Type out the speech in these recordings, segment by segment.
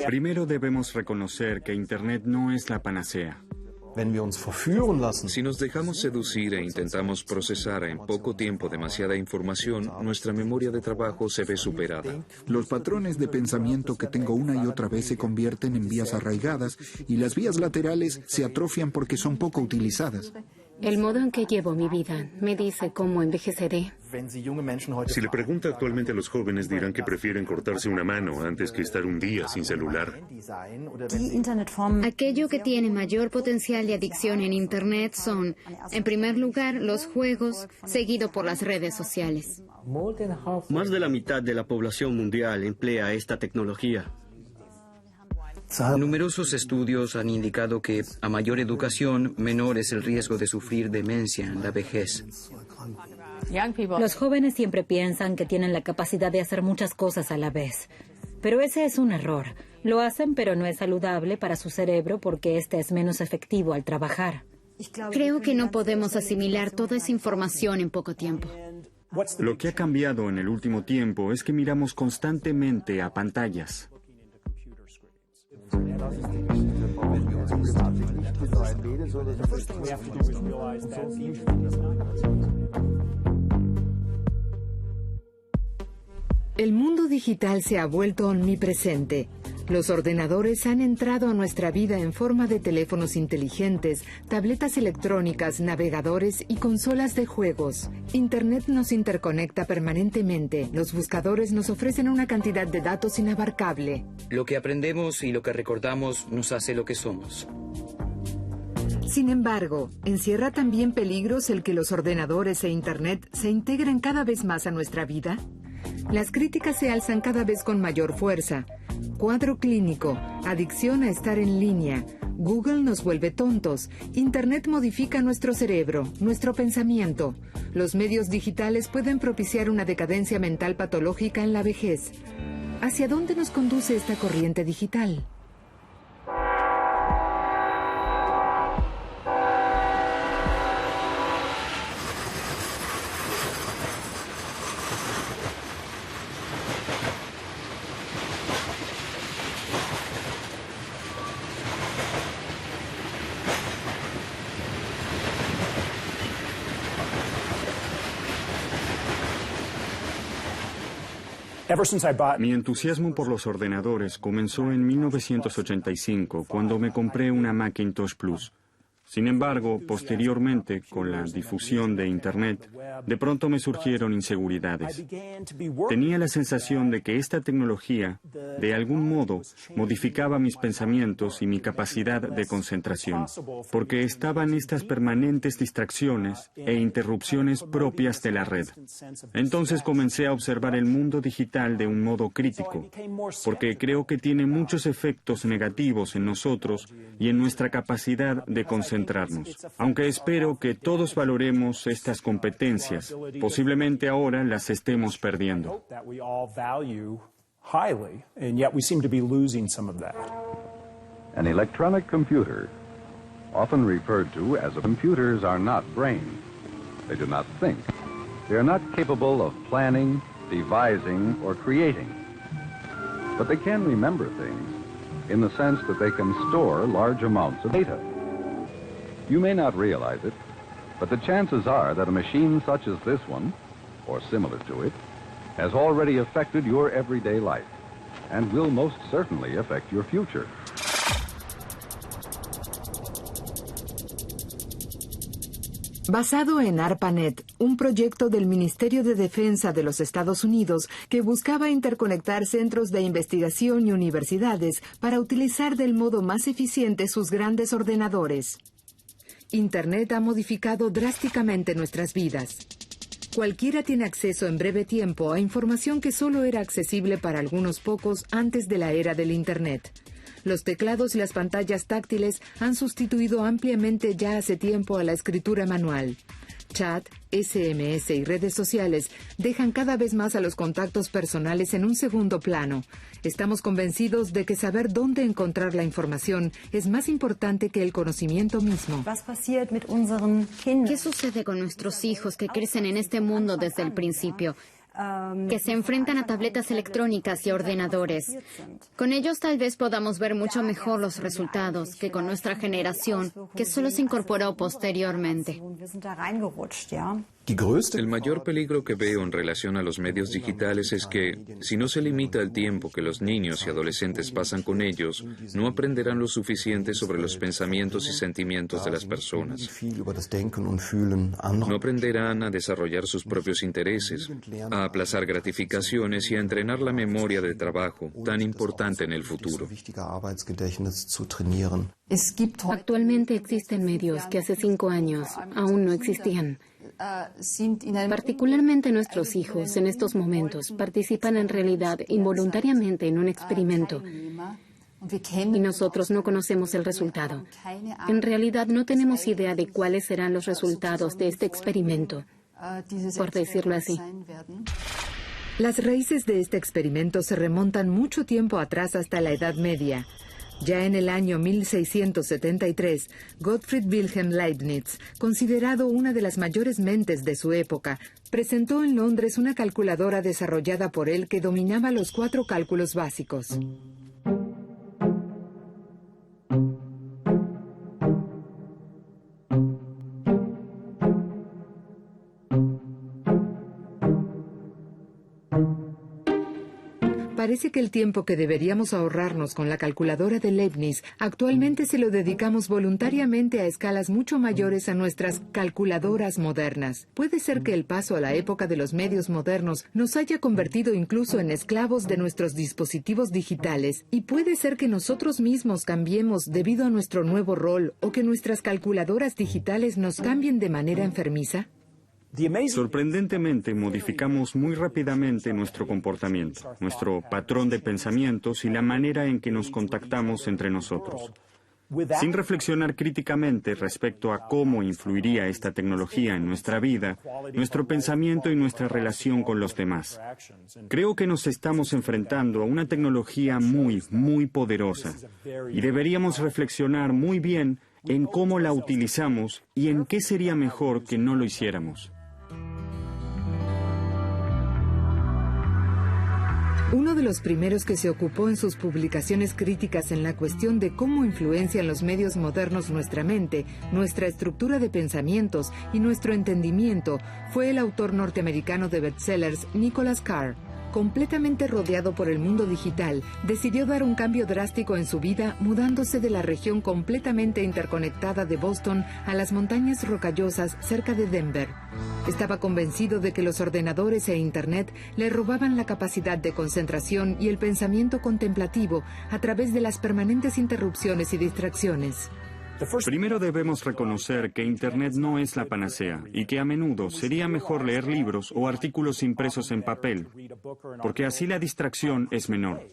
Primero debemos reconocer que Internet no es la panacea. Si nos dejamos seducir e intentamos procesar en poco tiempo demasiada información, nuestra memoria de trabajo se ve superada. Los patrones de pensamiento que tengo una y otra vez se convierten en vías arraigadas y las vías laterales se atrofian porque son poco utilizadas. El modo en que llevo mi vida me dice cómo envejeceré. Si le pregunta actualmente a los jóvenes, dirán que prefieren cortarse una mano antes que estar un día sin celular. Aquello que tiene mayor potencial de adicción en Internet son, en primer lugar, los juegos, seguido por las redes sociales. Más de la mitad de la población mundial emplea esta tecnología. Numerosos estudios han indicado que a mayor educación, menor es el riesgo de sufrir demencia en la vejez. Los jóvenes siempre piensan que tienen la capacidad de hacer muchas cosas a la vez. Pero ese es un error. Lo hacen, pero no es saludable para su cerebro porque este es menos efectivo al trabajar. Creo que no podemos asimilar toda esa información en poco tiempo. Lo que ha cambiado en el último tiempo es que miramos constantemente a pantallas. El mundo digital se ha vuelto omnipresente. Los ordenadores han entrado a nuestra vida en forma de teléfonos inteligentes, tabletas electrónicas, navegadores y consolas de juegos. Internet nos interconecta permanentemente. Los buscadores nos ofrecen una cantidad de datos inabarcable. Lo que aprendemos y lo que recordamos nos hace lo que somos. Sin embargo, encierra también peligros el que los ordenadores e Internet se integren cada vez más a nuestra vida. Las críticas se alzan cada vez con mayor fuerza. Cuadro clínico, adicción a estar en línea, Google nos vuelve tontos, Internet modifica nuestro cerebro, nuestro pensamiento. Los medios digitales pueden propiciar una decadencia mental patológica en la vejez. ¿Hacia dónde nos conduce esta corriente digital? Mi entusiasmo por los ordenadores comenzó en 1985, cuando me compré una Macintosh Plus. Sin embargo, posteriormente, con la difusión de Internet, de pronto me surgieron inseguridades. Tenía la sensación de que esta tecnología, de algún modo, modificaba mis pensamientos y mi capacidad de concentración, porque estaban estas permanentes distracciones e interrupciones propias de la red. Entonces comencé a observar el mundo digital de un modo crítico, porque creo que tiene muchos efectos negativos en nosotros y en nuestra capacidad de concentrarnos. Aunque espero que todos valoremos estas competencias, posiblemente ahora las estemos perdiendo. An electronic computer, often referred to as computers, are not brains. They do not think. They are not capable of planning, devising, or creating. But they can remember things in the sense that they can store large amounts of data. You may not realize it, but the chances are that a machine such as this one, or similar to it, has already affected your everyday life and will most certainly affect your future. Basado en ARPANET, un proyecto del Ministerio de Defensa de los Estados Unidos que buscaba interconectar centros de investigación y universidades para utilizar del modo más eficiente sus grandes ordenadores. Internet ha modificado drásticamente nuestras vidas. Cualquiera tiene acceso en breve tiempo a información que solo era accesible para algunos pocos antes de la era del Internet. Los teclados y las pantallas táctiles han sustituido ampliamente ya hace tiempo a la escritura manual. Chat, SMS y redes sociales dejan cada vez más a los contactos personales en un segundo plano. Estamos convencidos de que saber dónde encontrar la información es más importante que el conocimiento mismo. ¿Qué sucede con nuestros hijos que crecen en este mundo desde el principio? que se enfrentan a tabletas electrónicas y ordenadores. Con ellos tal vez podamos ver mucho mejor los resultados que con nuestra generación, que solo se incorporó posteriormente. El mayor peligro que veo en relación a los medios digitales es que, si no se limita el tiempo que los niños y adolescentes pasan con ellos, no aprenderán lo suficiente sobre los pensamientos y sentimientos de las personas. No aprenderán a desarrollar sus propios intereses, a aplazar gratificaciones y a entrenar la memoria de trabajo, tan importante en el futuro. Actualmente existen medios que hace 5 años aún no existían. Particularmente nuestros hijos en estos momentos participan en realidad involuntariamente en un experimento y nosotros no conocemos el resultado. En realidad no tenemos idea de cuáles serán los resultados de este experimento, por decirlo así. Las raíces de este experimento se remontan mucho tiempo atrás hasta la Edad Media. Ya en el año 1673, Gottfried Wilhelm Leibniz, considerado una de las mayores mentes de su época, presentó en Londres una calculadora desarrollada por él que dominaba los 4 cálculos básicos. Parece que el tiempo que deberíamos ahorrarnos con la calculadora de Leibniz actualmente se lo dedicamos voluntariamente a escalas mucho mayores a nuestras calculadoras modernas. Puede ser que el paso a la época de los medios modernos nos haya convertido incluso en esclavos de nuestros dispositivos digitales, y puede ser que nosotros mismos cambiemos debido a nuestro nuevo rol, o que nuestras calculadoras digitales nos cambien de manera enfermiza. Sorprendentemente, modificamos muy rápidamente nuestro comportamiento, nuestro patrón de pensamientos y la manera en que nos contactamos entre nosotros. Sin reflexionar críticamente respecto a cómo influiría esta tecnología en nuestra vida, nuestro pensamiento y nuestra relación con los demás. Creo que nos estamos enfrentando a una tecnología muy poderosa y deberíamos reflexionar muy bien en cómo la utilizamos y en qué sería mejor que no lo hiciéramos. Uno de los primeros que se ocupó en sus publicaciones críticas en la cuestión de cómo influencian los medios modernos nuestra mente, nuestra estructura de pensamientos y nuestro entendimiento fue el autor norteamericano de bestsellers Nicholas Carr. Completamente rodeado por el mundo digital, decidió dar un cambio drástico en su vida, mudándose de la región completamente interconectada de Boston a las montañas rocallosas cerca de Denver. Estaba convencido de que los ordenadores e Internet le robaban la capacidad de concentración y el pensamiento contemplativo a través de las permanentes interrupciones y distracciones. Primero debemos reconocer que Internet no es la panacea y que a menudo sería mejor leer libros o artículos impresos en papel, porque así la distracción es menor.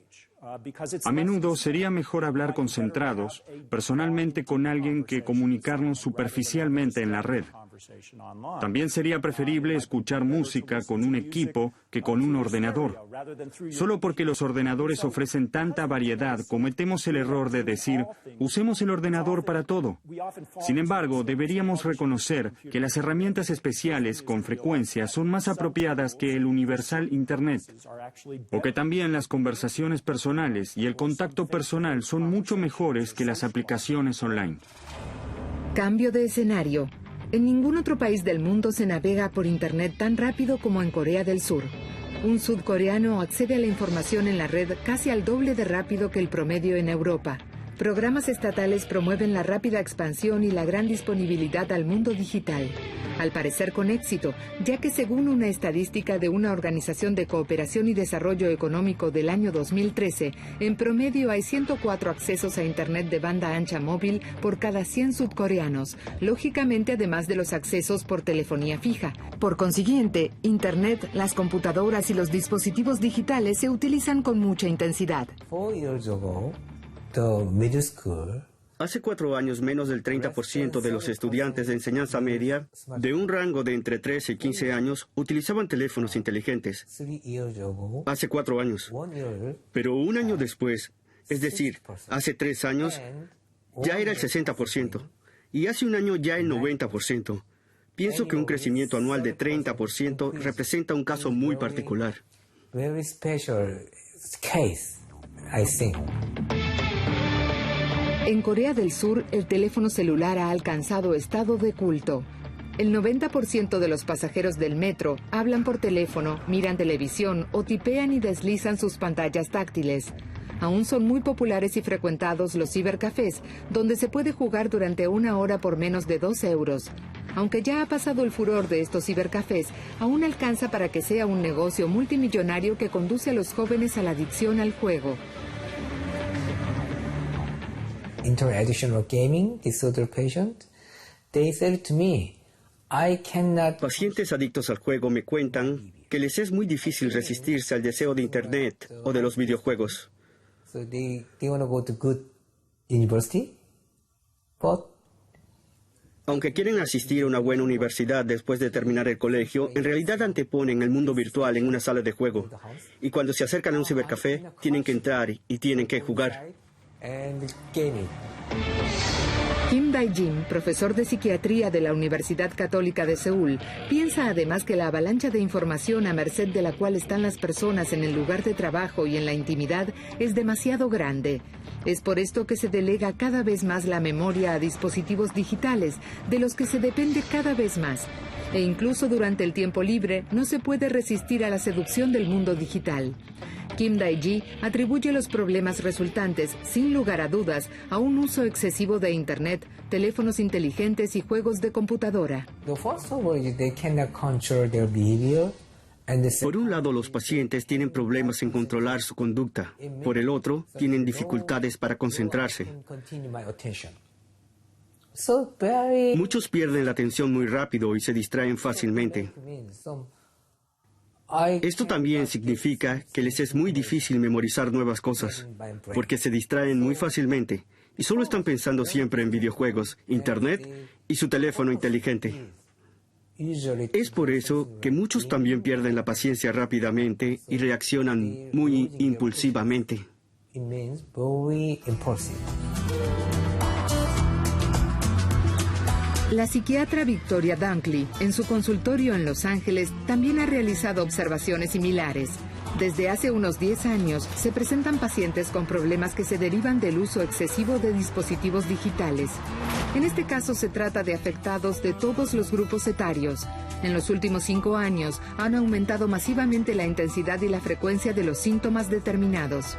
A menudo sería mejor hablar concentrados, personalmente con alguien, que comunicarnos superficialmente en la red. También sería preferible escuchar música con un equipo que con un ordenador. Solo porque los ordenadores ofrecen tanta variedad, cometemos el error de decir, usemos el ordenador para todo. Sin embargo, deberíamos reconocer que las herramientas especiales con frecuencia son más apropiadas que el universal Internet, o que también las conversaciones personales y el contacto personal son mucho mejores que las aplicaciones online. Cambio de escenario. En ningún otro país del mundo se navega por Internet tan rápido como en Corea del Sur. Un sudcoreano accede a la información en la red casi al doble de rápido que el promedio en Europa. Programas estatales promueven la rápida expansión y la gran disponibilidad al mundo digital. Al parecer con éxito, ya que según una estadística de una organización de cooperación y desarrollo económico del año 2013, en promedio hay 104 accesos a Internet de banda ancha móvil por cada 100 sudcoreanos, lógicamente además de los accesos por telefonía fija. Por consiguiente, Internet, las computadoras y los dispositivos digitales se utilizan con mucha intensidad. Hace 4 años, menos del 30% de los estudiantes de enseñanza media, de un rango de entre 13 y 15 años, utilizaban teléfonos inteligentes. Hace 4 años. Pero un año después, es decir, hace 3 años, ya era el 60%. Y hace un año ya el 90%. Pienso que un crecimiento anual de 30% representa un caso muy particular. En Corea del Sur, el teléfono celular ha alcanzado estado de culto. El 90% de los pasajeros del metro hablan por teléfono, miran televisión o tipean y deslizan sus pantallas táctiles. Aún son muy populares y frecuentados los cibercafés, donde se puede jugar durante 1 hora por menos de 2 euros. Aunque ya ha pasado el furor de estos cibercafés, aún alcanza para que sea un negocio multimillonario que conduce a los jóvenes a la adicción al juego. Inter-additional gaming disorder patient, they said to me, Pacientes adictos al juego me cuentan que les es muy difícil resistirse al deseo de Internet o de los videojuegos. So they want to go to good university, but aunque quieren asistir a una buena universidad después de terminar el colegio, en realidad anteponen el mundo virtual en una sala de juego. Y cuando se acercan a un cibercafé, tienen que entrar y tienen que jugar. Kim Dae-jin, profesor de psiquiatría de la Universidad Católica de Seúl, piensa además que la avalancha de información a merced de la cual están las personas en el lugar de trabajo y en la intimidad es demasiado grande. Es por esto que se delega cada vez más la memoria a dispositivos digitales, de los que se depende cada vez más. E incluso durante el tiempo libre no se puede resistir a la seducción del mundo digital. Kim Dae-ji atribuye los problemas resultantes, sin lugar a dudas, a un uso excesivo de Internet, teléfonos inteligentes y juegos de computadora. Por un lado, los pacientes tienen problemas en controlar su conducta. Por el otro, tienen dificultades para concentrarse. Muchos pierden la atención muy rápido y se distraen fácilmente. Esto también significa que les es muy difícil memorizar nuevas cosas, porque se distraen muy fácilmente y solo están pensando siempre en videojuegos, Internet y su teléfono inteligente. Es por eso que muchos también pierden la paciencia rápidamente y reaccionan muy impulsivamente. La psiquiatra Victoria Dunkley, en su consultorio en Los Ángeles, también ha realizado observaciones similares. Desde hace unos 10 años, se presentan pacientes con problemas que se derivan del uso excesivo de dispositivos digitales. En este caso, se trata de afectados de todos los grupos etarios. En los últimos 5 años, han aumentado masivamente la intensidad y la frecuencia de los síntomas determinados.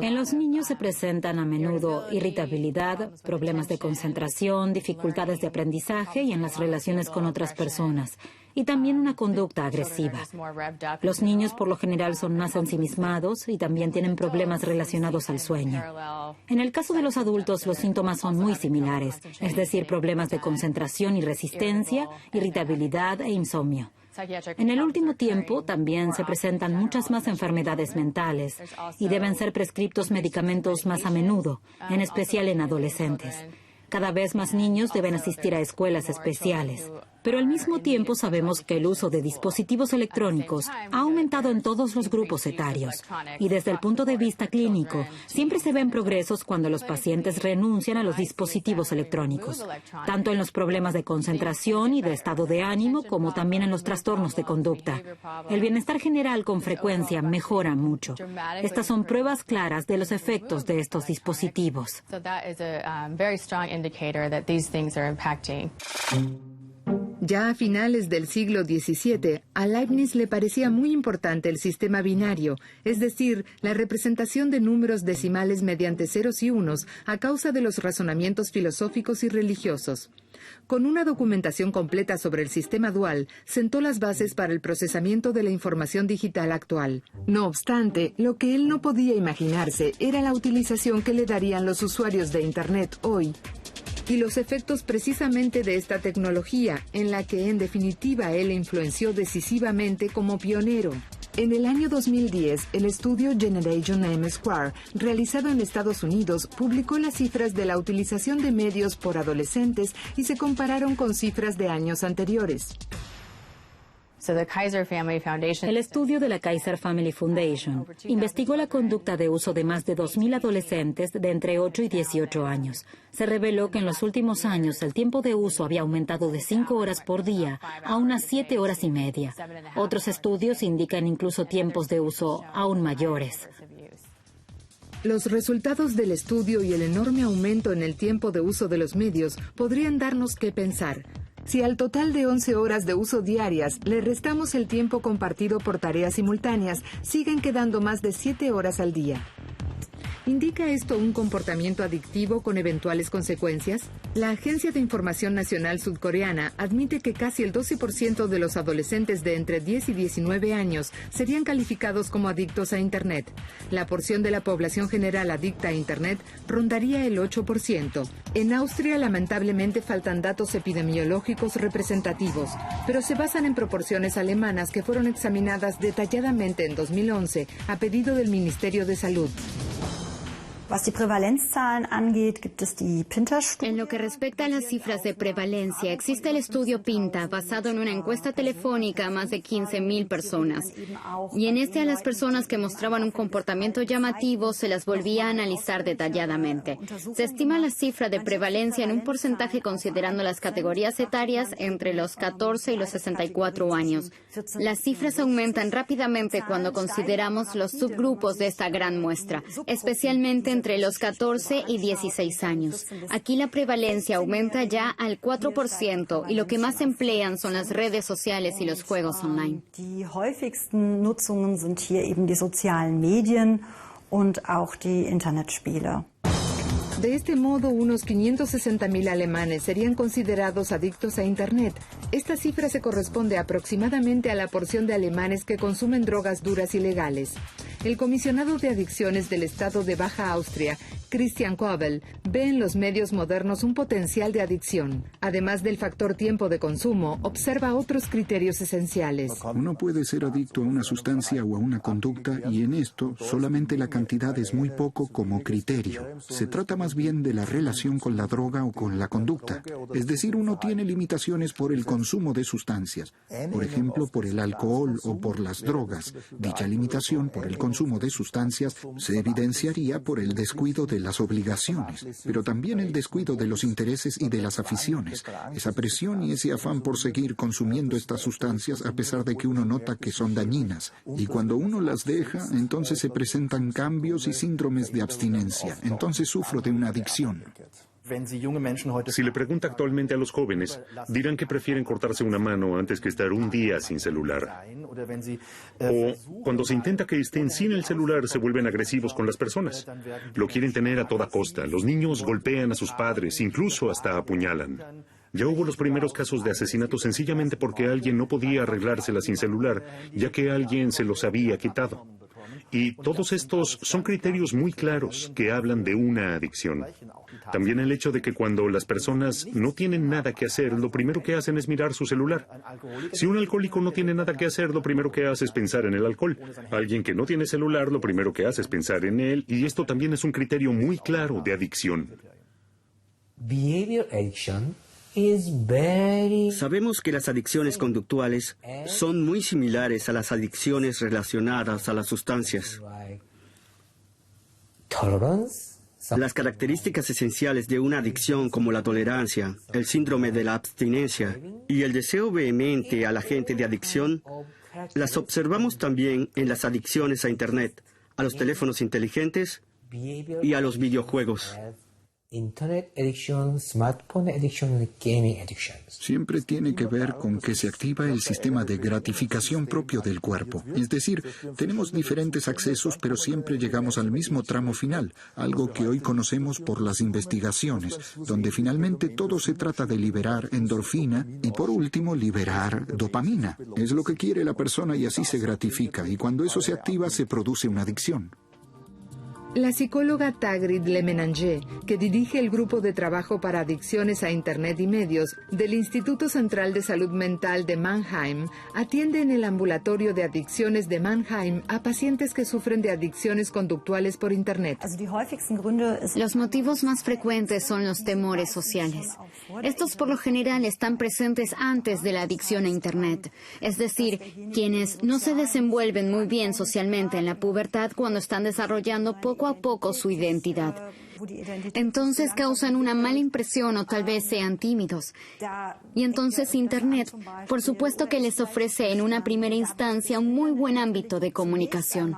En los niños se presentan a menudo irritabilidad, problemas de concentración, dificultades de aprendizaje y en las relaciones con otras personas, y también una conducta agresiva. Los niños por lo general son más ensimismados y también tienen problemas relacionados al sueño. En el caso de los adultos, los síntomas son muy similares, es decir, problemas de concentración y resistencia, irritabilidad e insomnio. En el último tiempo también se presentan muchas más enfermedades mentales y deben ser prescriptos medicamentos más a menudo, en especial en adolescentes. Cada vez más niños deben asistir a escuelas especiales. Pero al mismo tiempo sabemos que el uso de dispositivos electrónicos ha aumentado en todos los grupos etarios. Y desde el punto de vista clínico, siempre se ven progresos cuando los pacientes renuncian a los dispositivos electrónicos, tanto en los problemas de concentración y de estado de ánimo, como también en los trastornos de conducta. El bienestar general con frecuencia mejora mucho. Estas son pruebas claras de los efectos de estos dispositivos. Ya a finales del siglo XVII, a Leibniz le parecía muy importante el sistema binario, es decir, la representación de números decimales mediante ceros y unos a causa de los razonamientos filosóficos y religiosos. Con una documentación completa sobre el sistema dual, sentó las bases para el procesamiento de la información digital actual. No obstante, lo que él no podía imaginarse era la utilización que le darían los usuarios de Internet hoy y los efectos precisamente de esta tecnología, en la que en definitiva él influenció decisivamente como pionero. En el año 2010, el estudio Generation M-Square, realizado en Estados Unidos, publicó las cifras de la utilización de medios por adolescentes y se compararon con cifras de años anteriores. El estudio de la Kaiser Family Foundation investigó la conducta de uso de más de 2.000 adolescentes de entre 8 y 18 años. Se reveló que en los últimos años el tiempo de uso había aumentado de 5 horas por día a unas 7 horas y media. Otros estudios indican incluso tiempos de uso aún mayores. Los resultados del estudio y el enorme aumento en el tiempo de uso de los medios podrían darnos que pensar. Si al total de 11 horas de uso diarias le restamos el tiempo compartido por tareas simultáneas, siguen quedando más de 7 horas al día. ¿Indica esto un comportamiento adictivo con eventuales consecuencias? La Agencia de Información Nacional Sudcoreana admite que casi el 12% de los adolescentes de entre 10 y 19 años serían calificados como adictos a Internet. La porción de la población general adicta a Internet rondaría el 8%. En Austria, lamentablemente, faltan datos epidemiológicos representativos, pero se basan en proporciones alemanas que fueron examinadas detalladamente en 2011 a pedido del Ministerio de Salud. En lo que respecta a las cifras de prevalencia, existe el estudio PINTA, basado en una encuesta telefónica a más de 15.000 personas. Y en este a las personas que mostraban un comportamiento llamativo se las volvía a analizar detalladamente. Se estima la cifra de prevalencia en un porcentaje considerando las categorías etarias entre los 14 y los 64 años. Las cifras aumentan rápidamente cuando consideramos los subgrupos de esta gran muestra, especialmente entre los 14 y 16 años. Aquí la prevalencia aumenta ya al 4% y lo que más emplean son las redes sociales y los juegos online. Die häufigsten Nutzungen sind hier eben die sozialen Medien und auch die Internetspiele. De este modo, unos 560.000 alemanes serían considerados adictos a Internet. Esta cifra se corresponde aproximadamente a la porción de alemanes que consumen drogas duras ilegales. El comisionado de adicciones del estado de Baja Austria, Christian Kobel, ve en los medios modernos un potencial de adicción. Además del factor tiempo de consumo, observa otros criterios esenciales. Uno puede ser adicto a una sustancia o a una conducta y en esto solamente la cantidad es muy poco como criterio. Se trata más bien de la relación con la droga o con la conducta. Es decir, uno tiene limitaciones por el consumo de sustancias, por ejemplo, por el alcohol o por las drogas. Dicha limitación por el consumo de sustancias se evidenciaría por el descuido de las obligaciones, pero también el descuido de los intereses y de las aficiones. Esa presión y ese afán por seguir consumiendo estas sustancias a pesar de que uno nota que son dañinas. Y cuando uno las deja, entonces se presentan cambios y síndromes de abstinencia. Entonces sufro de una adicción. Si le pregunta actualmente a los jóvenes, dirán que prefieren cortarse una mano antes que estar un día sin celular. O cuando se intenta que estén sin el celular, se vuelven agresivos con las personas. Lo quieren tener a toda costa. Los niños golpean a sus padres, incluso hasta apuñalan. Ya hubo los primeros casos de asesinato sencillamente porque alguien no podía arreglársela sin celular, ya que alguien se los había quitado. Y todos estos son criterios muy claros que hablan de una adicción. También el hecho de que cuando las personas no tienen nada que hacer, lo primero que hacen es mirar su celular. Si un alcohólico no tiene nada que hacer, lo primero que hace es pensar en el alcohol. Alguien que no tiene celular, lo primero que hace es pensar en él, y esto también es un criterio muy claro de adicción. Behavior addiction. Sabemos que las adicciones conductuales son muy similares a las adicciones relacionadas a las sustancias. Las características esenciales de una adicción como la tolerancia, el síndrome de la abstinencia y el deseo vehemente al agente de adicción, las observamos también en las adicciones a Internet, a los teléfonos inteligentes y a los videojuegos. Internet addiction, smartphone addiction, gaming addiction. Siempre tiene que ver con que se activa el sistema de gratificación propio del cuerpo. Es decir, tenemos diferentes accesos, pero siempre llegamos al mismo tramo final, algo que hoy conocemos por las investigaciones, donde finalmente todo se trata de liberar endorfina y, por último, liberar dopamina. Es lo que quiere la persona y así se gratifica, y cuando eso se activa se produce una adicción. La psicóloga Tagrid Lemenanger, que dirige el Grupo de Trabajo para Adicciones a Internet y Medios del Instituto Central de Salud Mental de Mannheim, atiende en el ambulatorio de adicciones de Mannheim a pacientes que sufren de adicciones conductuales por Internet. Los motivos más frecuentes son los temores sociales. Estos por lo general están presentes antes de la adicción a Internet, es decir, quienes no se desenvuelven muy bien socialmente en la pubertad cuando están desarrollando poco a poco su identidad. Entonces causan una mala impresión o tal vez sean tímidos. Y entonces Internet, por supuesto que les ofrece en una primera instancia un muy buen ámbito de comunicación.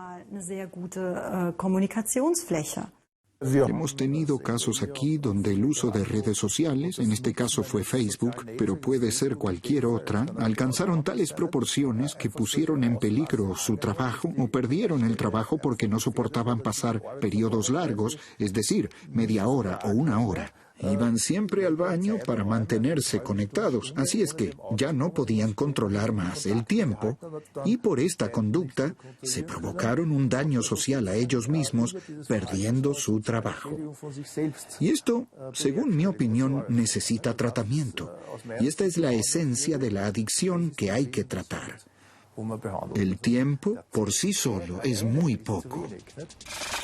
Hemos tenido casos aquí donde el uso de redes sociales, en este caso fue Facebook, pero puede ser cualquier otra, alcanzaron tales proporciones que pusieron en peligro su trabajo o perdieron el trabajo porque no soportaban pasar periodos largos, es decir, media hora o una hora. Iban siempre al baño para mantenerse conectados, así es que ya no podían controlar más el tiempo y por esta conducta se provocaron un daño social a ellos mismos, perdiendo su trabajo. Y esto, según mi opinión, necesita tratamiento. Y esta es la esencia de la adicción que hay que tratar. El tiempo por sí solo es muy poco.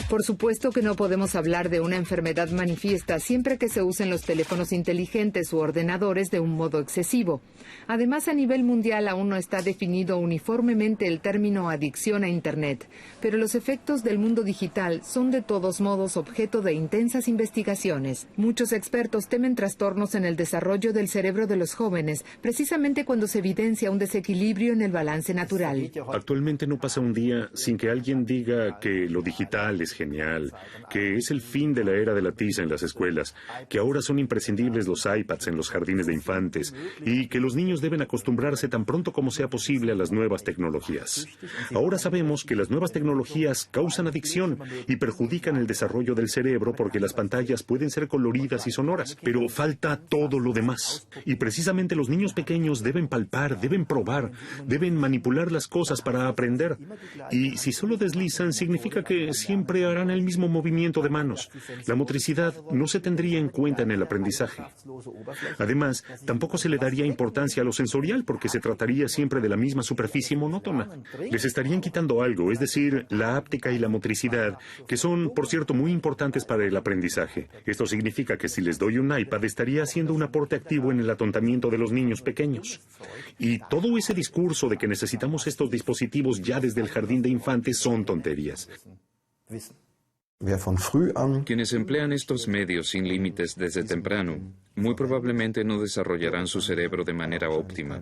Por supuesto que no podemos hablar de una enfermedad manifiesta siempre que se usen los teléfonos inteligentes u ordenadores de un modo excesivo. Además, a nivel mundial aún no está definido uniformemente el término adicción a Internet, pero los efectos del mundo digital son de todos modos objeto de intensas investigaciones. Muchos expertos temen trastornos en el desarrollo del cerebro de los jóvenes, precisamente cuando se evidencia un desequilibrio en el balance natural. Actualmente no pasa un día sin que alguien diga que lo digital es genial, que es el fin de la era de la tiza en las escuelas, que ahora son imprescindibles los iPads en los jardines de infantes y que los niños deben acostumbrarse tan pronto como sea posible a las nuevas tecnologías. Ahora sabemos que las nuevas tecnologías causan adicción y perjudican el desarrollo del cerebro porque las pantallas pueden ser coloridas y sonoras, pero falta todo lo demás. Y precisamente los niños pequeños deben palpar, deben probar, deben manipular las cosas para aprender. Y si solo deslizan, significa que siempre harán el mismo movimiento de manos. La motricidad no se tendría en cuenta en el aprendizaje. Además, tampoco se le daría importancia a lo sensorial porque se trataría siempre de la misma superficie monótona. Les estarían quitando algo, es decir, la áptica y la motricidad, que son, por cierto, muy importantes para el aprendizaje. Esto significa que si les doy un iPad, estaría haciendo un aporte activo en el atontamiento de los niños pequeños. Y todo ese discurso de que necesitamos estos dispositivos ya desde el jardín de infantes son tonterías. Quienes emplean estos medios sin límites desde temprano, muy probablemente no desarrollarán su cerebro de manera óptima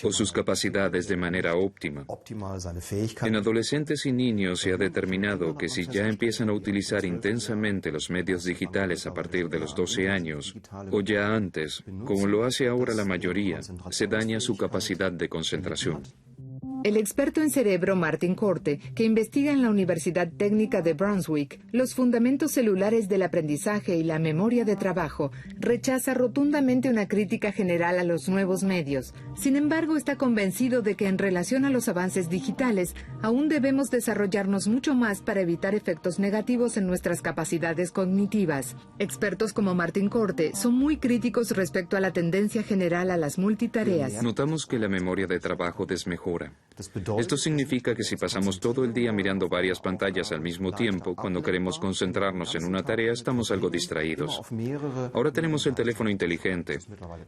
o sus capacidades de manera óptima. En adolescentes y niños se ha determinado que si ya empiezan a utilizar intensamente los medios digitales a partir de los 12 años o ya antes, como lo hace ahora la mayoría, se daña su capacidad de concentración. El experto en cerebro Martin Korte, que investiga en la Universidad Técnica de Brunswick los fundamentos celulares del aprendizaje y la memoria de trabajo, rechaza rotundamente una crítica general a los nuevos medios. Sin embargo, está convencido de que en relación a los avances digitales, aún debemos desarrollarnos mucho más para evitar efectos negativos en nuestras capacidades cognitivas. Expertos como Martin Korte son muy críticos respecto a la tendencia general a las multitareas. Notamos que la memoria de trabajo desmejora. Esto significa que si pasamos todo el día mirando varias pantallas al mismo tiempo, cuando queremos concentrarnos en una tarea, estamos algo distraídos. Ahora tenemos el teléfono inteligente,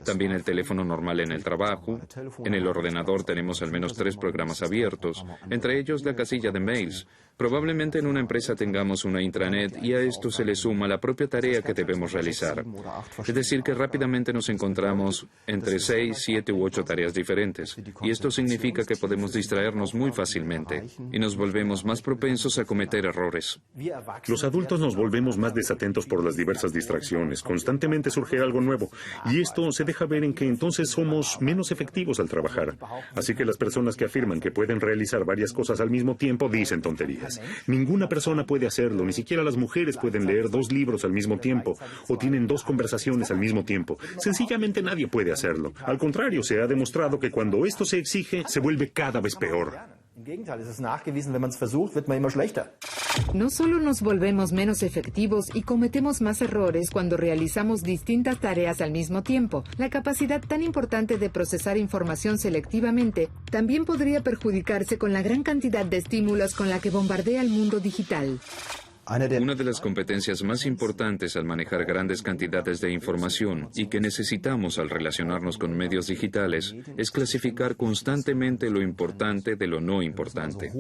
también el teléfono normal en el trabajo. En el ordenador tenemos al menos 3 programas abiertos, entre ellos la casilla de mails. Probablemente en una empresa tengamos una intranet y a esto se le suma la propia tarea que debemos realizar. Es decir, que rápidamente nos encontramos entre 6, 7 u 8 tareas diferentes. Y esto significa que podemos distraernos muy fácilmente y nos volvemos más propensos a cometer errores. Los adultos nos volvemos más desatentos por las diversas distracciones. Constantemente surge algo nuevo y esto se deja ver en que entonces somos menos efectivos al trabajar. Así que las personas que afirman que pueden realizar varias cosas al mismo tiempo dicen tonterías. Ninguna persona puede hacerlo, ni siquiera las mujeres pueden leer 2 libros al mismo tiempo o tienen 2 conversaciones al mismo tiempo. Sencillamente nadie puede hacerlo. Al contrario, se ha demostrado que cuando esto se exige, se vuelve cada vez peor. No solo nos volvemos menos efectivos y cometemos más errores cuando realizamos distintas tareas al mismo tiempo, la capacidad tan importante de procesar información selectivamente también podría perjudicarse con la gran cantidad de estímulos con la que bombardea el mundo digital. Una de las competencias más importantes al manejar grandes cantidades de información y que necesitamos al relacionarnos con medios digitales es clasificar constantemente lo importante de lo no importante.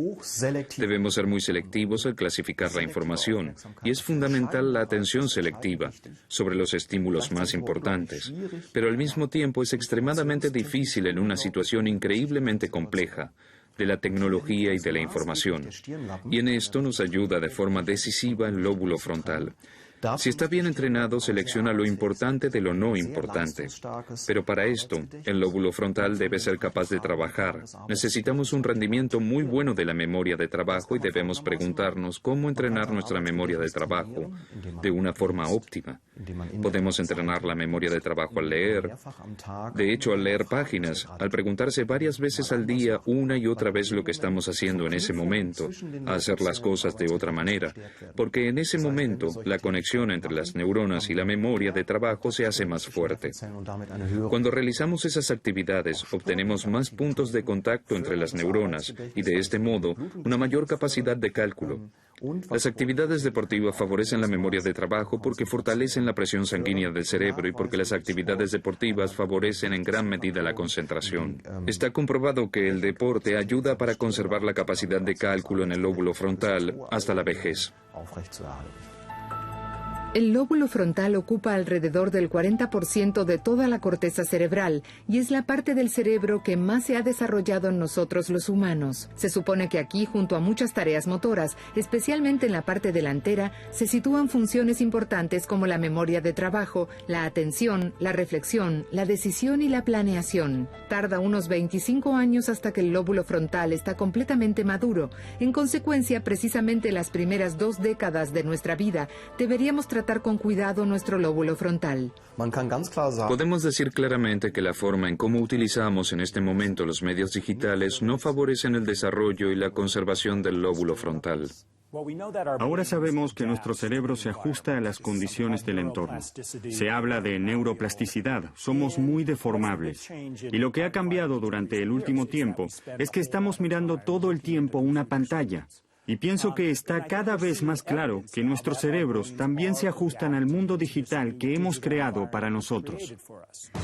Debemos ser muy selectivos al clasificar la información y es fundamental la atención selectiva sobre los estímulos más importantes, pero al mismo tiempo es extremadamente difícil en una situación increíblemente compleja de la tecnología y de la información. Y en esto nos ayuda de forma decisiva el lóbulo frontal. Si está bien entrenado, selecciona lo importante de lo no importante. Pero para esto, el lóbulo frontal debe ser capaz de trabajar. Necesitamos un rendimiento muy bueno de la memoria de trabajo y debemos preguntarnos cómo entrenar nuestra memoria de trabajo de una forma óptima. Podemos entrenar la memoria de trabajo al leer. De hecho, al leer páginas, al preguntarse varias veces al día una y otra vez lo que estamos haciendo en ese momento, a hacer las cosas de otra manera, porque en ese momento la conexión entre las neuronas y la memoria de trabajo se hace más fuerte. Cuando realizamos esas actividades, obtenemos más puntos de contacto entre las neuronas y de este modo una mayor capacidad de cálculo. Las actividades deportivas favorecen la memoria de trabajo porque fortalecen la presión sanguínea del cerebro y porque las actividades deportivas favorecen en gran medida la concentración. Está comprobado que el deporte ayuda para conservar la capacidad de cálculo en el lóbulo frontal hasta la vejez. El lóbulo frontal ocupa alrededor del 40% de toda la corteza cerebral y es la parte del cerebro que más se ha desarrollado en nosotros los humanos. Se supone que aquí, junto a muchas tareas motoras, especialmente en la parte delantera, se sitúan funciones importantes como la memoria de trabajo, la atención, la reflexión, la decisión y la planeación. Tarda unos 25 años hasta que el lóbulo frontal está completamente maduro. En consecuencia, precisamente las primeras 2 décadas de nuestra vida deberíamos tratar con cuidado nuestro lóbulo frontal. Podemos decir claramente que la forma en cómo utilizamos en este momento los medios digitales no favorecen el desarrollo y la conservación del lóbulo frontal. Ahora sabemos que nuestro cerebro se ajusta a las condiciones del entorno. Se habla de neuroplasticidad, somos muy deformables. Y lo que ha cambiado durante el último tiempo es que estamos mirando todo el tiempo una pantalla. Y pienso que está cada vez más claro que nuestros cerebros también se ajustan al mundo digital que hemos creado para nosotros.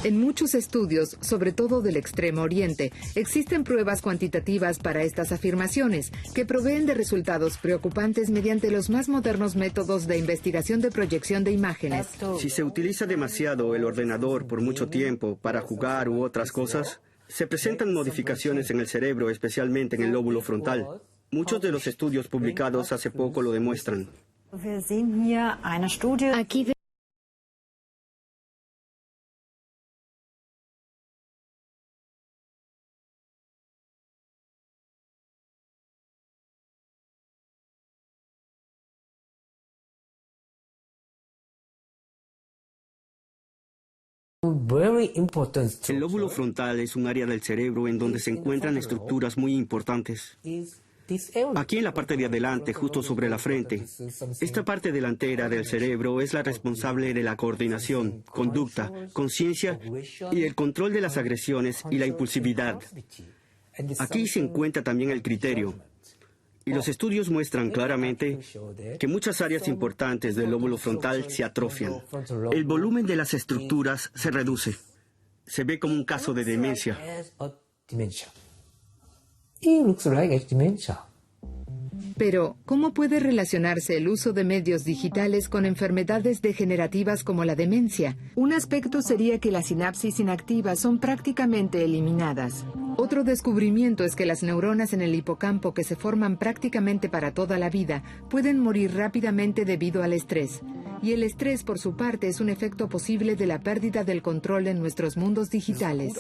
En muchos estudios, sobre todo del Extremo Oriente, existen pruebas cuantitativas para estas afirmaciones, que proveen de resultados preocupantes mediante los más modernos métodos de investigación de proyección de imágenes. Si se utiliza demasiado el ordenador por mucho tiempo para jugar u otras cosas, se presentan modificaciones en el cerebro, especialmente en el lóbulo frontal. Muchos de los estudios publicados hace poco lo demuestran. Aquí El lóbulo frontal es un área del cerebro en donde se encuentran estructuras muy importantes. Aquí en la parte de adelante, justo sobre la frente, esta parte delantera del cerebro es la responsable de la coordinación, conducta, conciencia y el control de las agresiones y la impulsividad. Aquí se encuentra también el criterio. Y los estudios muestran claramente que muchas áreas importantes del lóbulo frontal se atrofian. El volumen de las estructuras se reduce. Se ve como un caso de demencia. Pero, ¿cómo puede relacionarse el uso de medios digitales con enfermedades degenerativas como la demencia? Un aspecto sería que las sinapsis inactivas son prácticamente eliminadas. Otro descubrimiento es que las neuronas en el hipocampo que se forman prácticamente para toda la vida pueden morir rápidamente debido al estrés. Y el estrés, por su parte, es un efecto posible de la pérdida del control en nuestros mundos digitales.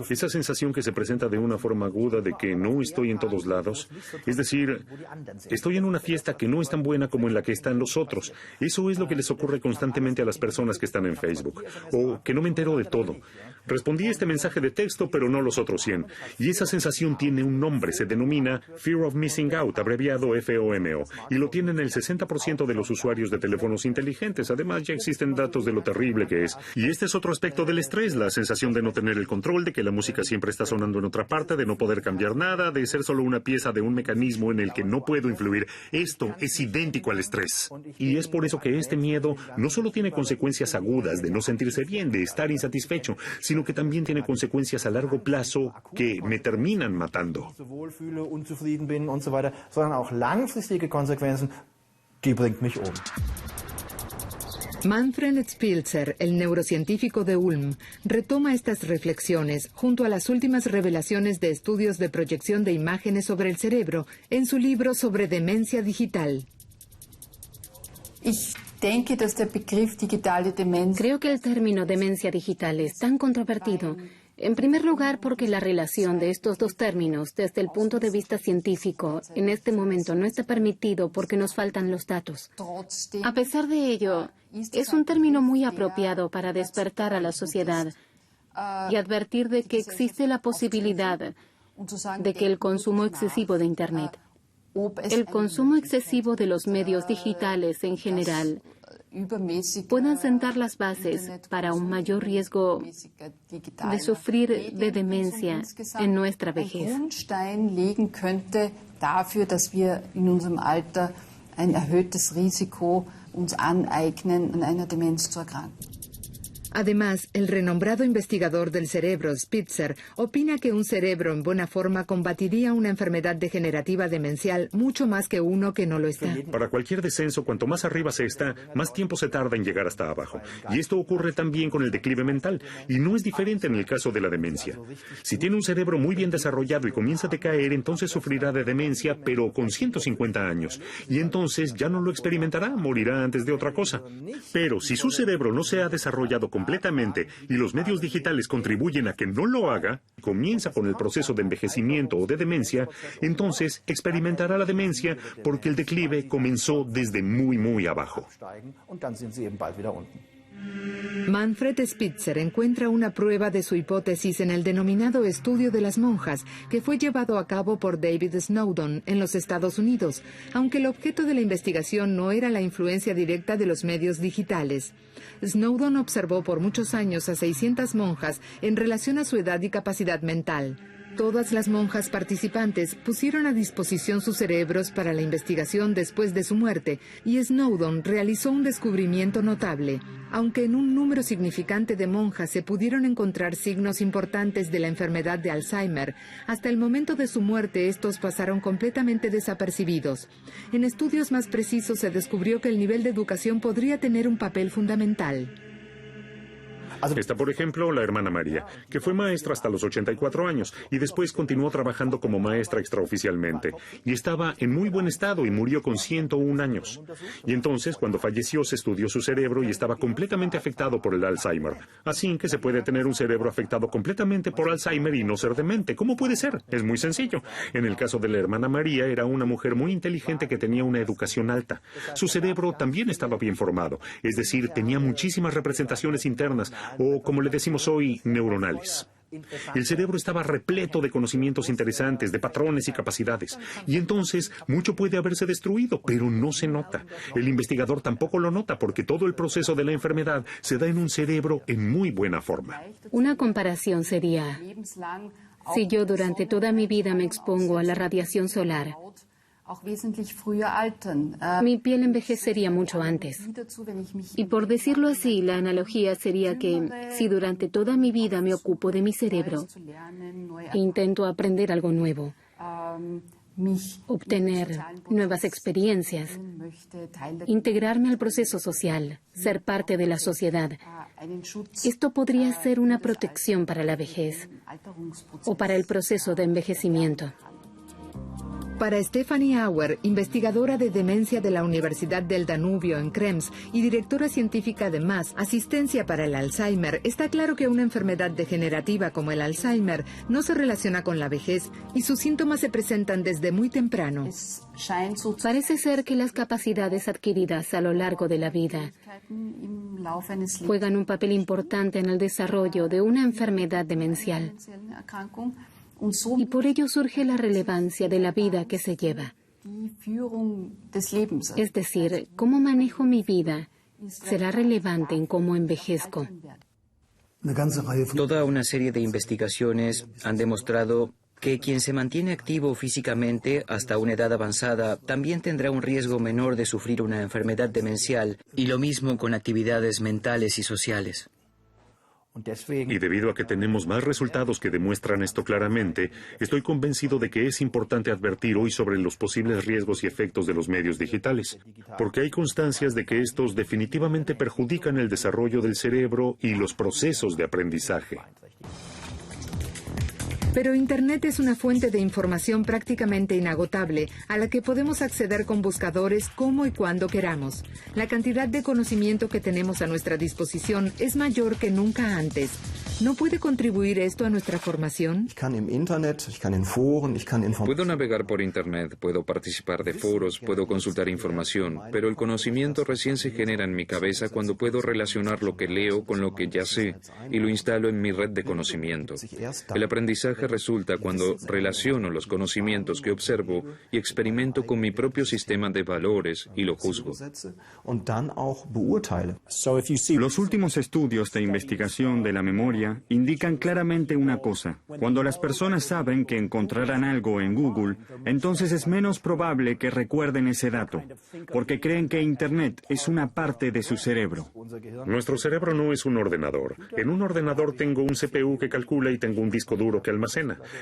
Esa sensación que se presenta de una forma aguda de que no estoy en todos lados, es decir, estoy en una fiesta que no es tan buena como en la que están los otros. Eso es lo que les ocurre constantemente a las personas que están en Facebook. O que no me entero de todo. Respondí este mensaje de texto, pero no los otros 100. Y esa sensación tiene un nombre, se denomina Fear of Missing Out, abreviado FOMO, y lo tienen el 60% de los usuarios de teléfonos inteligentes. Además, ya existen datos de lo terrible que es. Y este es otro aspecto del estrés, la sensación de no tener el control, de que la música siempre está sonando en otra parte, de no poder cambiar nada, de ser solo una pieza de un mecanismo en el que no puedo influir. Esto es idéntico al estrés. Y es por eso que este miedo no solo tiene consecuencias agudas de no sentirse bien, de estar insatisfecho, sino que también tiene consecuencias a largo plazo que me terminan matando. Manfred Spitzer, el neurocientífico de Ulm, retoma estas reflexiones junto a las últimas revelaciones de estudios de proyección de imágenes sobre el cerebro en su libro sobre demencia digital. Creo que el término demencia digital es tan controvertido. En primer lugar, porque la relación de estos dos términos, desde el punto de vista científico, en este momento no está permitido porque nos faltan los datos. A pesar de ello, es un término muy apropiado para despertar a la sociedad y advertir de que existe la posibilidad de que el consumo excesivo de Internet, el consumo excesivo de los medios digitales en general, puedan sentar las bases para un mayor riesgo de sufrir de demencia en nuestra vejez. Además, el renombrado investigador del cerebro, Spitzer, opina que un cerebro en buena forma combatiría una enfermedad degenerativa demencial mucho más que uno que no lo está. Para cualquier descenso, cuanto más arriba se está, más tiempo se tarda en llegar hasta abajo. Y esto ocurre también con el declive mental, y no es diferente en el caso de la demencia. Si tiene un cerebro muy bien desarrollado y comienza a decaer, entonces sufrirá de demencia, pero con 150 años. Y entonces ya no lo experimentará, morirá antes de otra cosa. Pero si su cerebro no se ha desarrollado completamente y los medios digitales contribuyen a que no lo haga, comienza con el proceso de envejecimiento o de demencia, entonces experimentará la demencia porque el declive comenzó desde muy abajo. Manfred Spitzer encuentra una prueba de su hipótesis en el denominado estudio de las monjas, que fue llevado a cabo por David Snowden en los Estados Unidos, aunque el objeto de la investigación no era la influencia directa de los medios digitales. Snowden observó por muchos años a 600 monjas en relación a su edad y capacidad mental. Todas las monjas participantes pusieron a disposición sus cerebros para la investigación después de su muerte, y Snowden realizó un descubrimiento notable. Aunque en un número significante de monjas se pudieron encontrar signos importantes de la enfermedad de Alzheimer, hasta el momento de su muerte estos pasaron completamente desapercibidos. En estudios más precisos se descubrió que el nivel de educación podría tener un papel fundamental. Está, por ejemplo, la hermana María, que fue maestra hasta los 84 años y después continuó trabajando como maestra extraoficialmente. Y estaba en muy buen estado y murió con 101 años. Y entonces, cuando falleció, se estudió su cerebro y estaba completamente afectado por el Alzheimer. Así que se puede tener un cerebro afectado completamente por Alzheimer y no ser demente. ¿Cómo puede ser? Es muy sencillo. En el caso de la hermana María, era una mujer muy inteligente que tenía una educación alta. Su cerebro también estaba bien formado, es decir, tenía muchísimas representaciones internas, o como le decimos hoy, neuronales. El cerebro estaba repleto de conocimientos interesantes, de patrones y capacidades. Y entonces, mucho puede haberse destruido, pero no se nota. El investigador tampoco lo nota porque todo el proceso de la enfermedad se da en un cerebro en muy buena forma. Una comparación sería, si yo durante toda mi vida me expongo a la radiación solar, mi piel envejecería mucho antes. Y por decirlo así, la analogía sería que si durante toda mi vida me ocupo de mi cerebro e intento aprender algo nuevo, obtener nuevas experiencias, integrarme al proceso social, ser parte de la sociedad, esto podría ser una protección para la vejez o para el proceso de envejecimiento. Para Stephanie Auer, investigadora de demencia de la Universidad del Danubio en Krems y directora científica de MAS, Asistencia para el Alzheimer, está claro que una enfermedad degenerativa como el Alzheimer no se relaciona con la vejez y sus síntomas se presentan desde muy temprano. Parece ser que las capacidades adquiridas a lo largo de la vida juegan un papel importante en el desarrollo de una enfermedad demencial. Y por ello surge la relevancia de la vida que se lleva. Es decir, cómo manejo mi vida será relevante en cómo envejezco. Toda una serie de investigaciones han demostrado que quien se mantiene activo físicamente hasta una edad avanzada también tendrá un riesgo menor de sufrir una enfermedad demencial, y lo mismo con actividades mentales y sociales. Y debido a que tenemos más resultados que demuestran esto claramente, estoy convencido de que es importante advertir hoy sobre los posibles riesgos y efectos de los medios digitales, porque hay constancias de que estos definitivamente perjudican el desarrollo del cerebro y los procesos de aprendizaje. Pero Internet es una fuente de información prácticamente inagotable, a la que podemos acceder con buscadores como y cuando queramos. La cantidad de conocimiento que tenemos a nuestra disposición es mayor que nunca antes. ¿No puede contribuir esto a nuestra formación? Puedo navegar por Internet, puedo participar de foros, puedo consultar información, pero el conocimiento recién se genera en mi cabeza cuando puedo relacionar lo que leo con lo que ya sé y lo instalo en mi red de conocimiento. El aprendizaje resulta cuando relaciono los conocimientos que observo y experimento con mi propio sistema de valores y lo juzgo. Los últimos estudios de investigación de la memoria indican claramente una cosa. Cuando las personas saben que encontrarán algo en Google, entonces es menos probable que recuerden ese dato, porque creen que Internet es una parte de su cerebro. Nuestro cerebro no es un ordenador. En un ordenador tengo un CPU que calcula y tengo un disco duro que almacena.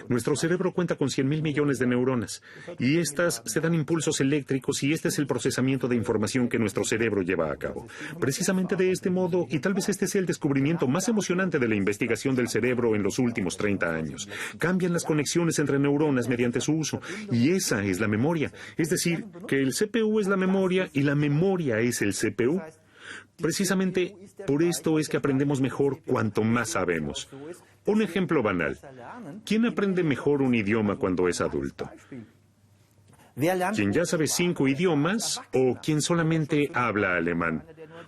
Nuestro cerebro cuenta con 100.000 millones de neuronas, y estas se dan impulsos eléctricos, y este es el procesamiento de información que nuestro cerebro lleva a cabo. Precisamente de este modo, y tal vez este sea el descubrimiento más emocionante de la investigación del cerebro en los últimos 30 años. Cambian las conexiones entre neuronas mediante su uso, y esa es la memoria. Es decir, que el CPU es la memoria y la memoria es el CPU. Precisamente por esto es que aprendemos mejor cuanto más sabemos. Un ejemplo banal. ¿Quién aprende mejor un idioma cuando es adulto? ¿Quién ya sabe 5 idiomas o quien solamente habla alemán?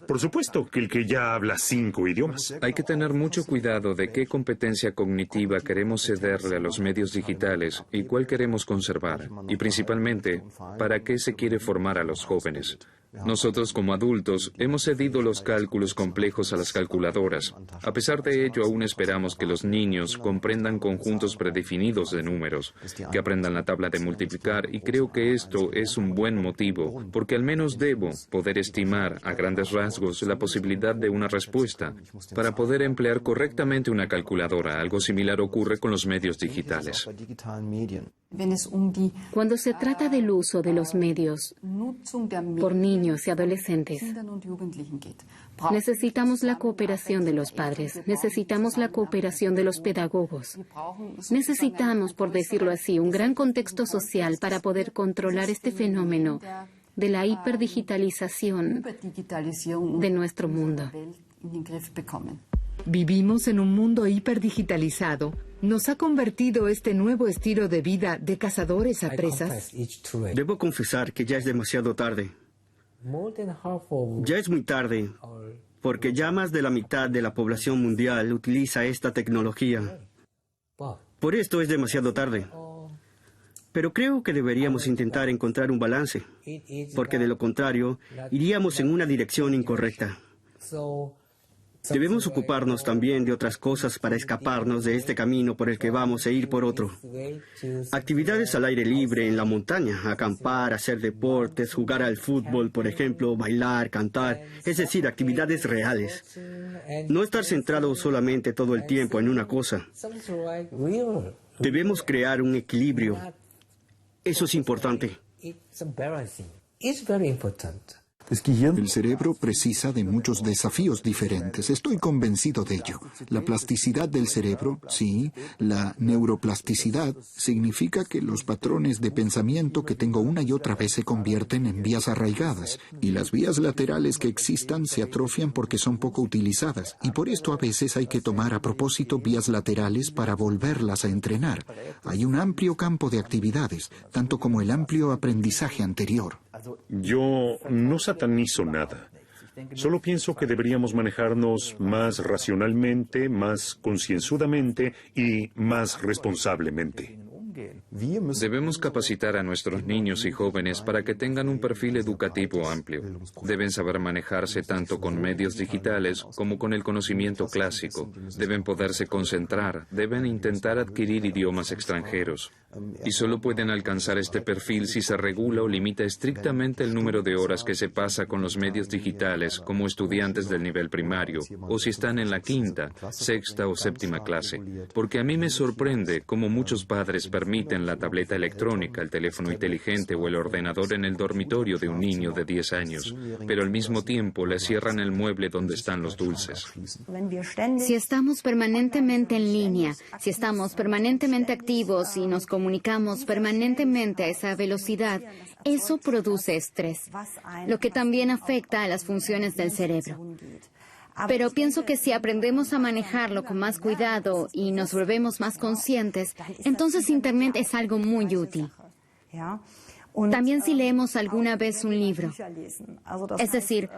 Por supuesto que el que ya habla 5 idiomas. Hay que tener mucho cuidado de qué competencia cognitiva queremos cederle a los medios digitales y cuál queremos conservar, y principalmente, para qué se quiere formar a los jóvenes. Nosotros como adultos hemos cedido los cálculos complejos a las calculadoras. A pesar de ello, aún esperamos que los niños comprendan conjuntos predefinidos de números, que aprendan la tabla de multiplicar, y creo que esto es un buen motivo, porque al menos debo poder estimar a grandes rasgos la posibilidad de una respuesta para poder emplear correctamente una calculadora. Algo similar ocurre con los medios digitales. Cuando se trata del uso de los medios por niños y adolescentes, necesitamos la cooperación de los padres, necesitamos la cooperación de los pedagogos, necesitamos, por decirlo así, un gran contexto social para poder controlar este fenómeno de la hiperdigitalización de nuestro mundo. Vivimos en un mundo hiperdigitalizado. ¿Nos ha convertido este nuevo estilo de vida de cazadores a presas? Debo confesar que ya es demasiado tarde. Ya es muy tarde, porque ya más de la mitad de la población mundial utiliza esta tecnología. Por esto es demasiado tarde. Pero creo que deberíamos intentar encontrar un balance, porque de lo contrario, iríamos en una dirección incorrecta. Debemos ocuparnos también de otras cosas para escaparnos de este camino por el que vamos e ir por otro. Actividades al aire libre, en la montaña, acampar, hacer deportes, jugar al fútbol, por ejemplo, bailar, cantar, es decir, actividades reales. No estar centrado solamente todo el tiempo en una cosa. Debemos crear un equilibrio. Eso es importante. El cerebro precisa de muchos desafíos diferentes, estoy convencido de ello. La plasticidad del cerebro, sí, la neuroplasticidad, significa que los patrones de pensamiento que tengo una y otra vez se convierten en vías arraigadas, y las vías laterales que existan se atrofian porque son poco utilizadas, y por esto a veces hay que tomar a propósito vías laterales para volverlas a entrenar. Hay un amplio campo de actividades, tanto como el amplio aprendizaje anterior. Yo no satanizo nada. Solo pienso que deberíamos manejarnos más racionalmente, más concienzudamente y más responsablemente. Debemos capacitar a nuestros niños y jóvenes para que tengan un perfil educativo amplio. Deben saber manejarse tanto con medios digitales como con el conocimiento clásico. Deben poderse concentrar, deben intentar adquirir idiomas extranjeros. Y solo pueden alcanzar este perfil si se regula o limita estrictamente el número de horas que se pasa con los medios digitales como estudiantes del nivel primario, o si están en la quinta, sexta o séptima clase. Porque a mí me sorprende cómo muchos padres permiten la tableta electrónica, el teléfono inteligente o el ordenador en el dormitorio de un niño de 10 años, pero al mismo tiempo le cierran el mueble donde están los dulces. Si estamos permanentemente en línea, si estamos permanentemente activos y nos comunicamos permanentemente a esa velocidad, eso produce estrés, lo que también afecta a las funciones del cerebro. Pero pienso que si aprendemos a manejarlo con más cuidado y nos volvemos más conscientes, entonces Internet es algo muy útil. También si leemos alguna vez un libro. Es decir,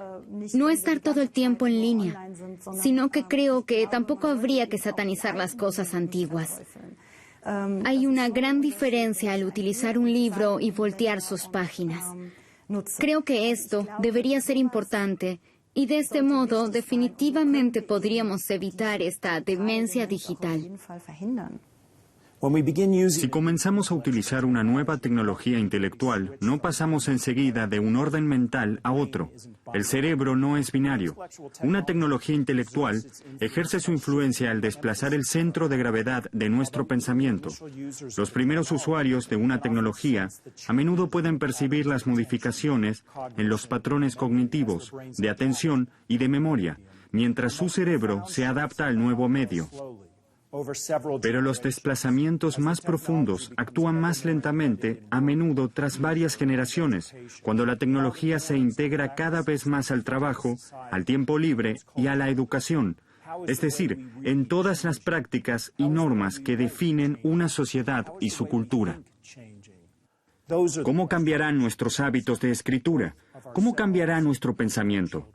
no estar todo el tiempo en línea, sino que creo que tampoco habría que satanizar las cosas antiguas. Hay una gran diferencia al utilizar un libro y voltear sus páginas. Creo que esto debería ser importante y de este modo definitivamente podríamos evitar esta demencia digital. Si comenzamos a utilizar una nueva tecnología intelectual, no pasamos enseguida de un orden mental a otro. El cerebro no es binario. Una tecnología intelectual ejerce su influencia al desplazar el centro de gravedad de nuestro pensamiento. Los primeros usuarios de una tecnología a menudo pueden percibir las modificaciones en los patrones cognitivos, de atención y de memoria, mientras su cerebro se adapta al nuevo medio. Pero los desplazamientos más profundos actúan más lentamente, a menudo tras varias generaciones, cuando la tecnología se integra cada vez más al trabajo, al tiempo libre y a la educación, es decir, en todas las prácticas y normas que definen una sociedad y su cultura. ¿Cómo cambiarán nuestros hábitos de escritura? ¿Cómo cambiará nuestro pensamiento?